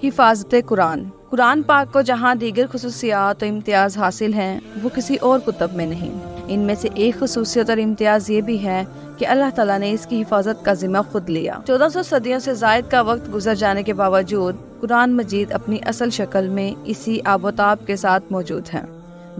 حفاظت قرآن۔ قرآن پاک کو جہاں دیگر خصوصیات و امتیاز حاصل ہیں وہ کسی اور کتب میں نہیں۔ ان میں سے ایک خصوصیت اور امتیاز یہ بھی ہے کہ اللہ تعالیٰ نے اس کی حفاظت کا ذمہ خود لیا۔ 1400 صدیوں سے زائد کا وقت گزر جانے کے باوجود قرآن مجید اپنی اصل شکل میں اسی آب و تاب کے ساتھ موجود ہے۔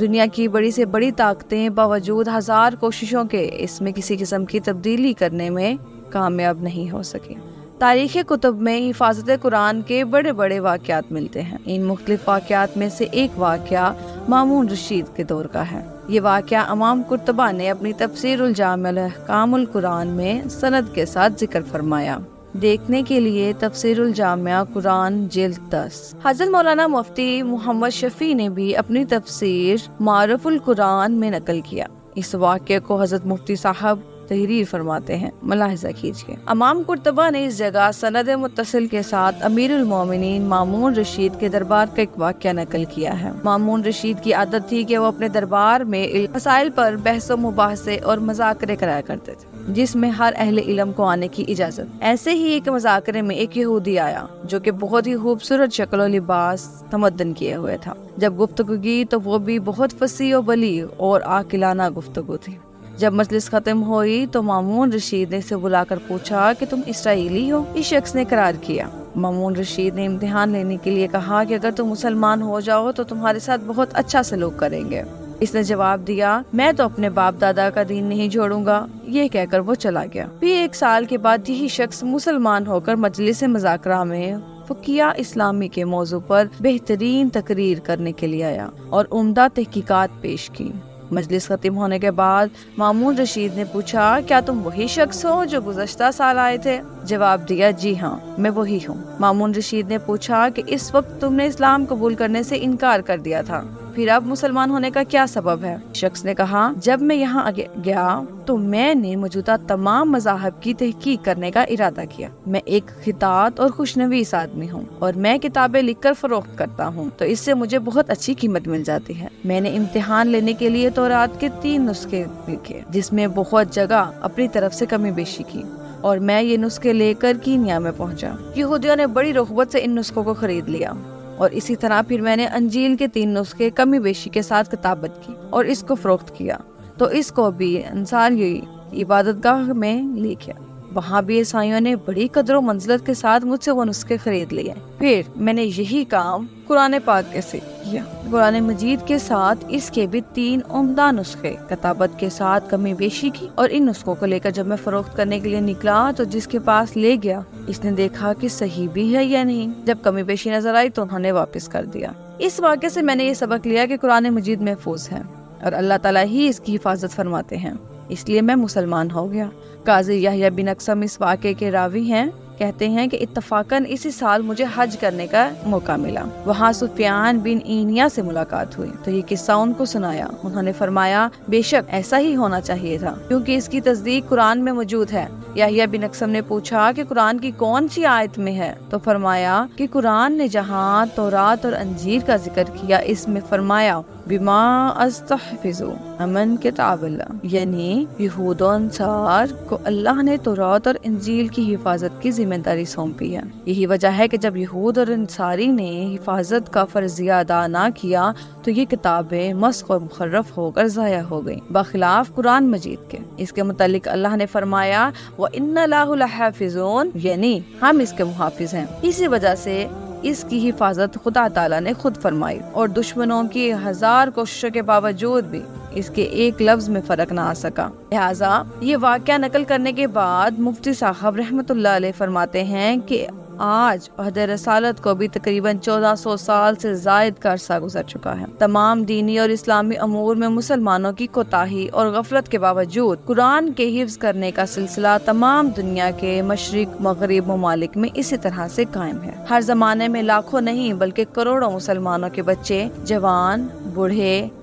دنیا کی بڑی سے بڑی طاقتیں باوجود ہزار کوششوں کے اس میں کسی قسم کی تبدیلی کرنے میں کامیاب نہیں ہو سکی۔ تاریخ کتب میں حفاظت قرآن کے بڑے بڑے واقعات ملتے ہیں۔ ان مختلف واقعات میں سے ایک واقعہ مامون رشید کے دور کا ہے۔ یہ واقعہ امام قرطبہ نے اپنی تفسیر الجامع الاحکام القرآن میں سند کے ساتھ ذکر فرمایا۔ دیکھنے کے لیے تفسیر الجامع قرآن جلد 10۔ حضرت مولانا مفتی محمد شفیع نے بھی اپنی تفسیر معرف القرآن میں نقل کیا۔ اس واقعے کو حضرت مفتی صاحب تحریر فرماتے ہیں، ملاحظہ کیجیے۔ امام قرطبہ نے اس جگہ سند متصل کے ساتھ امیر المومنین مامون رشید کے دربار کا ایک واقعہ نقل کیا ہے۔ مامون رشید کی عادت تھی کہ وہ اپنے دربار میں مسائل پر بحث و مباحثے اور مذاکرے کرایا کرتے تھے، جس میں ہر اہل علم کو آنے کی اجازت۔ ایسے ہی ایک مذاکرے میں ایک یہودی آیا جو کہ بہت ہی خوبصورت شکل و لباس تمدن کیے ہوئے تھا۔ جب گفتگو کی تو وہ بھی بہت فصیح و بلیغ اور عاقلانہ گفتگو تھی۔ جب مجلس ختم ہوئی تو مامون رشید نے اسے بلا کر پوچھا کہ تم اسرائیلی ہو؟ اس شخص نے اقرار کیا۔ مامون رشید نے امتحان لینے کے لیے کہا کہ اگر تم مسلمان ہو جاؤ تو تمہارے ساتھ بہت اچھا سلوک کریں گے۔ اس نے جواب دیا، میں تو اپنے باپ دادا کا دین نہیں چھوڑوں گا۔ یہ کہہ کر وہ چلا گیا۔ پھر 1 سال کے بعد یہی شخص مسلمان ہو کر مجلس مذاکرہ میں فقیہ اسلامی کے موضوع پر بہترین تقریر کرنے کے لیے آیا اور عمدہ تحقیقات پیش کی۔ مجلس ختم ہونے کے بعد مامون رشید نے پوچھا، کیا تم وہی شخص ہو جو گزشتہ سال آئے تھے؟ جواب دیا، جی ہاں، میں وہی ہوں۔ مامون رشید نے پوچھا کہ اس وقت تم نے اسلام قبول کرنے سے انکار کر دیا تھا، پھر اب مسلمان ہونے کا کیا سبب ہے؟ شخص نے کہا، جب میں یہاں گیا تو میں نے موجودہ تمام مذاہب کی تحقیق کرنے کا ارادہ کیا۔ میں ایک خطاط اور خوشنویس آدمی ہوں اور میں کتابیں لکھ کر فروخت کرتا ہوں، تو اس سے مجھے بہت اچھی قیمت مل جاتی ہے۔ میں نے امتحان لینے کے لیے تورات کے 3 نسخے لکھے، جس میں بہت جگہ اپنی طرف سے کمی بیشی کی، اور میں یہ نسخے لے کر کینیا میں پہنچا۔ یہودیوں نے بڑی رغبت سے ان نسخوں کو خرید لیا، اور اسی طرح پھر میں نے انجیل کے 3 نسخے کمی بیشی کے ساتھ کتابت کی اور اس کو فروخت کیا، تو اس کو بھی انصاری عبادت گاہ میں لے گیا۔ وہاں بھی عیسائیوں نے بڑی قدر و منزلت کے ساتھ مجھ سے وہ نسخے خرید لیے۔ پھر میں نے یہی کام قرآن پاک کے سے کیا۔ قرآن مجید کے ساتھ اس کے بھی 3 عمدہ نسخے کتابت کے ساتھ کمی بیشی کی، اور ان نسخوں کو لے کر جب میں فروخت کرنے کے لیے نکلا تو جس کے پاس لے گیا اس نے دیکھا کہ صحیح بھی ہے یا نہیں۔ جب کمی بیشی نظر آئی تو انہوں نے واپس کر دیا۔ اس واقعے سے میں نے یہ سبق لیا کہ قرآن مجید محفوظ ہے اور اللہ تعالیٰ ہی اس کی حفاظت فرماتے ہیں، اس لیے میں مسلمان ہو گیا۔ قاضی یحییٰ بن اقسم اس واقعے کے راوی ہیں، کہتے ہیں کہ اتفاقاً اسی سال مجھے حج کرنے کا موقع ملا۔ وہاں سفیان بن اینیا سے ملاقات ہوئی تو یہ قصہ ان کو سنایا۔ انہوں نے فرمایا، بے شک ایسا ہی ہونا چاہیے تھا، کیونکہ اس کی تصدیق قرآن میں موجود ہے۔ یحییٰ بن اقسم نے پوچھا کہ قرآن کی کون سی آیت میں ہے؟ تو فرمایا کہ قرآن نے جہاں تورات اور انجیل کا ذکر کیا اس میں فرمایا، بما استحفظ من کتاب اللہ، یعنی یہود و انصار کو اللہ نے تورات اور انجیل کی حفاظت کی ذمہ داری سونپی ہے۔ یہی وجہ ہے کہ جب یہود اور انصاری نے حفاظت کا فرضیہ ادا نہ کیا تو یہ کتابیں مسخ و مخرف ہو کر ضائع ہو گئیں، بخلاف قرآن مجید کے۔ اس کے متعلق اللہ نے فرمایا، وَإِنَّ لَهُ لَحَافِظُونَ، یعنی ہم اس کے محافظ ہیں۔ اسی وجہ سے اس کی حفاظت خدا تعالیٰ نے خود فرمائی، اور دشمنوں کی 1000 کوششوں کے باوجود بھی اس کے ایک لفظ میں فرق نہ آ سکا۔ لہٰذا یہ واقعہ نقل کرنے کے بعد مفتی صاحب رحمۃ اللہ علیہ فرماتے ہیں کہ آج عہد رسالت کو بھی تقریباً 1400 سال سے زائد کا عرصہ گزر چکا ہے۔ تمام دینی اور اسلامی امور میں مسلمانوں کی کوتاہی اور غفلت کے باوجود قرآن کے حفظ کرنے کا سلسلہ تمام دنیا کے مشرق مغرب ممالک میں اسی طرح سے قائم ہے۔ ہر زمانے میں لاکھوں نہیں بلکہ کروڑوں مسلمانوں کے بچے، جوان، بوڑھے،